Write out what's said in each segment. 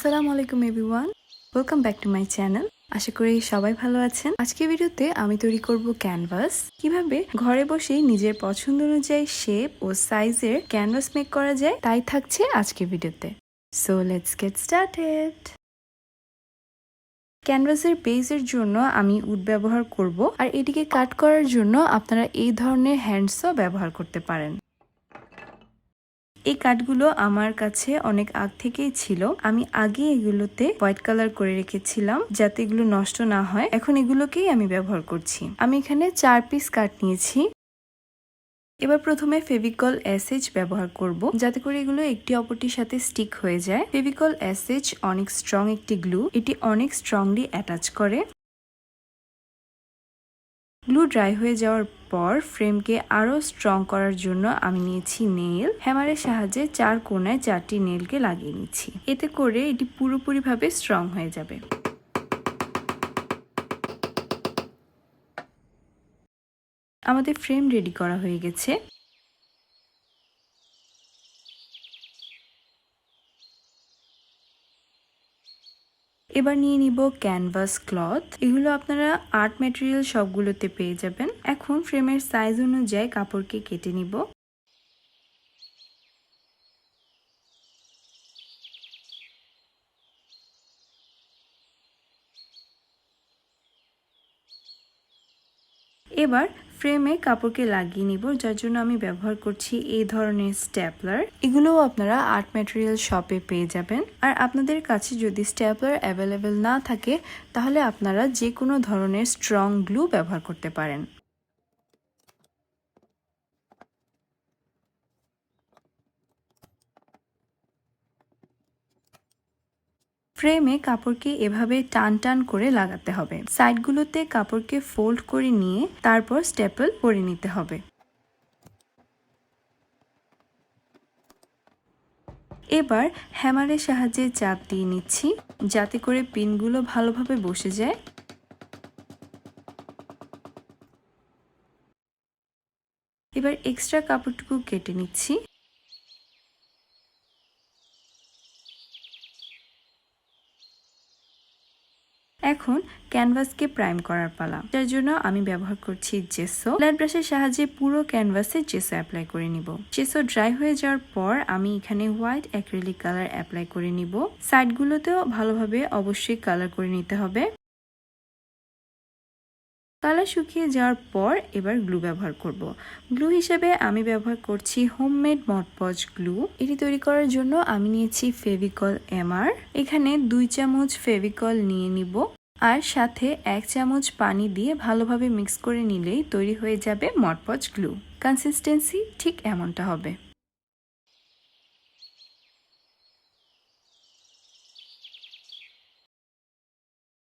Assalamualaikum everyone. Welcome back to my channel. আশা করি সবাই ভালো আছেন। আজকের ভিডিওতে আমি তৈরি করব ক্যানভাস। কিভাবে ঘরে বসেই নিজের পছন্দ অনুযায়ী শেপ ও সাইজের ক্যানভাস মেক করা যায় তাই থাকছে আজকের ভিডিওতে। So let's get started. ক্যানভাসের বেজের জন্য আমি উড ব্যবহার করব আর এটিকে কাট করার জন্য আপনারা এই ধরনের হ্যান্ডসও ব্যবহার করতে পারেন। এই কাঠগুলো আমার কাছে অনেক আগ থেকেই ছিল। আমি আগে এগুলোতে হোয়াইট কালার করে রেখেছিলাম যাতে এগুলো নষ্ট না হয়। এখন এগুলোকেই আমি ব্যবহার করছি। আমি এখানে 4 পিস কাঠ নিয়েছি। এবার প্রথমে ফেভিকল এসএইচ ব্যবহার করব যাতে করে এগুলো একটি অপরটির সাথে স্টিক হয়ে যায়। ফেভিকল এসএইচ অনেক স্ট্রং একটি গ্লু, এটি অনেক স্ট্রংলি অ্যাটাচ করে। গ্লু ড্রাই হয়ে যাওয়ার পর ফ্রেমকে আরো স্ট্রং করার জন্য আমি নিয়েছি নেইল। হ্যামারের সাহায্যে 4 কোণায় 4টি নেইলকে লাগিয়ে নিচ্ছি। এতে করে এটি পুরোপুরিভাবে স্ট্রং হয়ে যাবে। আমাদের ফ্রেম রেডি করা হয়ে গেছে। এবার নিয়ে নিব ক্যানভাস ক্লথ। এগুলো আপনারা আর্ট ম্যাটেরিয়াল সবগুলোতে পেয়ে যাবেন। এখন ফ্রেমের সাইজ অনুযায়ী কাপড়কে কেটে নিব। এবার ফ্রেমে কাপড়কে লাগিয়ে নিব, যার জন্য আমি ব্যবহার করছি এই ধরনের স্ট্যাপলার। এগুলোও আপনারা আর্ট ম্যাটেরিয়াল শপে পেয়ে যাবেন। আর আপনাদের কাছে যদি স্ট্যাপলার অ্যাভেলেবেল না থাকে তাহলে আপনারা যে কোনো ধরনের স্ট্রং গ্লু ব্যবহার করতে পারেন। ফ্রেমে কাপড়কে এভাবে টান টান করে লাগাতে হবে। সাইডগুলোতে কাপড়কে ফোল্ড করে নিয়ে তারপর স্টেপল করে নিতে হবে। এবার হ্যামারের সাহায্যে চাপ দিয়ে নিচ্ছি যাতে করে পিনগুলো ভালোভাবে বসে যায়। এবার এক্সট্রা কাপড়টুকু কেটে নিচ্ছি। এখন ক্যানভাসকে প্রাইম করার পালা, যার জন্য আমি ব্যবহার করছি জেসো। ফ্ল্যাট ব্রাশের সাহায্যে পুরো ক্যানভাসে জেসো অ্যাপ্লাই করে নিব। জেসো ড্রাই হয়ে যাওয়ার পর আমি এখানে হোয়াইট অ্যাক্রিলিক কালার অ্যাপ্লাই করে নিব। সাইডগুলোতেও ভালোভাবে অবশ্যই কালার করে নিতে হবে। কালার শুকিয়ে যাওয়ার পর এবার গ্লু ব্যবহার করব। গ্লু হিসেবে আমি ব্যবহার করছি হোমমেড মডপজ গ্লু। এটি তৈরি করার জন্য আমি নিয়েছি ফেভিকল এমআর। এখানে 2 চামচ ফেভিকল নিয়ে নিব আর সাথে 1 চামচ পানি দিয়ে ভালোভাবে মিক্স করে নিলেই তৈরি হয়ে যাবে মডপজ গ্লু। কনসিস্টেন্সি ঠিক এমনটা হবে।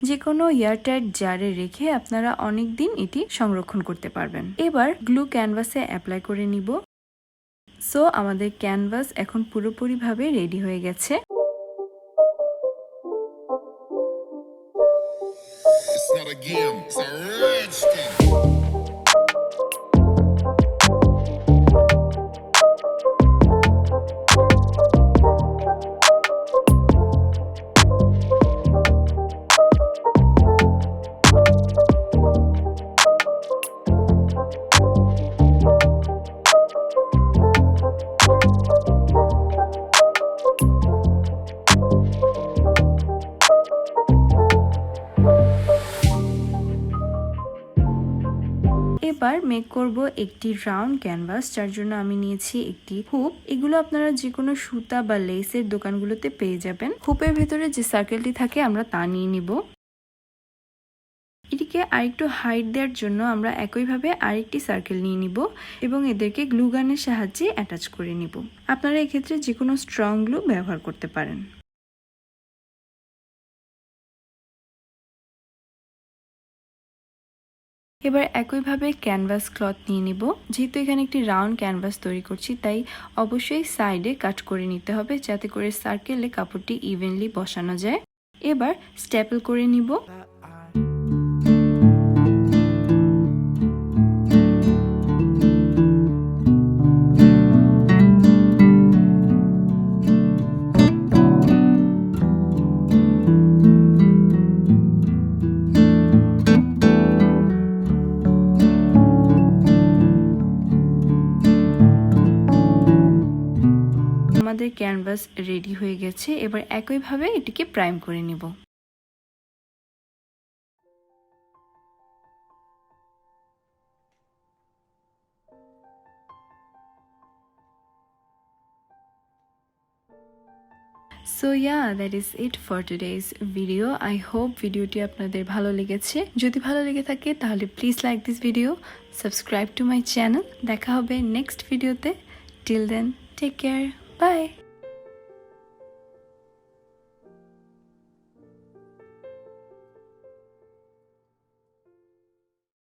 যে কোনো এয়ারটাইট জারে রেখে আপনারা অনেক দিন এটি সংরক্ষণ করতে পারবেন। এবার গ্লু ক্যানভাসে অ্যাপ্লাই করে নিব। সো আমাদের ক্যানভাস এখন পুরোপুরিভাবে রেডি হয়ে গেছে। It's not a game, it's a rich thing. এবার মেক করব একটি রাউন্ড ক্যানভাস, যার জন্য আমি নিয়েছি একটি হুপ। এগুলো আপনারা যে কোনো সুতা বা লেসের দোকানগুলোতে পেয়ে যাবেন। হুপের ভেতরে যে সার্কেলটি থাকে আমরা তা নিয়ে নিব। এটিকে আরেকটু হাইট দেওয়ার জন্য আমরা একইভাবে আরেকটি সার্কেল নিয়ে নিব এবং এদেরকে গ্লু গানের সাহায্যে অ্যাটাচ করে নিব। আপনারা এক্ষেত্রে যে কোনো স্ট্রং গ্লু ব্যবহার করতে পারেন। এবার একইভাবে ক্যানভাস ক্লথ নিয়ে নিব। যেহেতু এখানে একটি রাউন্ড ক্যানভাস তৈরি করছি তাই অবশ্যই সাইডে কাট করে নিতে হবে যাতে করে সার্কেলে কাপড়টি ইভেনলি বসানো যায়। এবার স্ট্যাপল করে নিব। আমাদের ক্যানভাস রেডি হয়ে গেছে। এবার একইভাবে এটিকে প্রাইম করে নিব। So yeah, that is it for today's video. I hope ভিডিওটি আপনাদের ভালো লেগেছে। যদি ভালো লেগে থাকে তাহলে please like this video, subscribe to my channel. দেখা হবে নেক্সট ভিডিওতে। Till then, take care, by.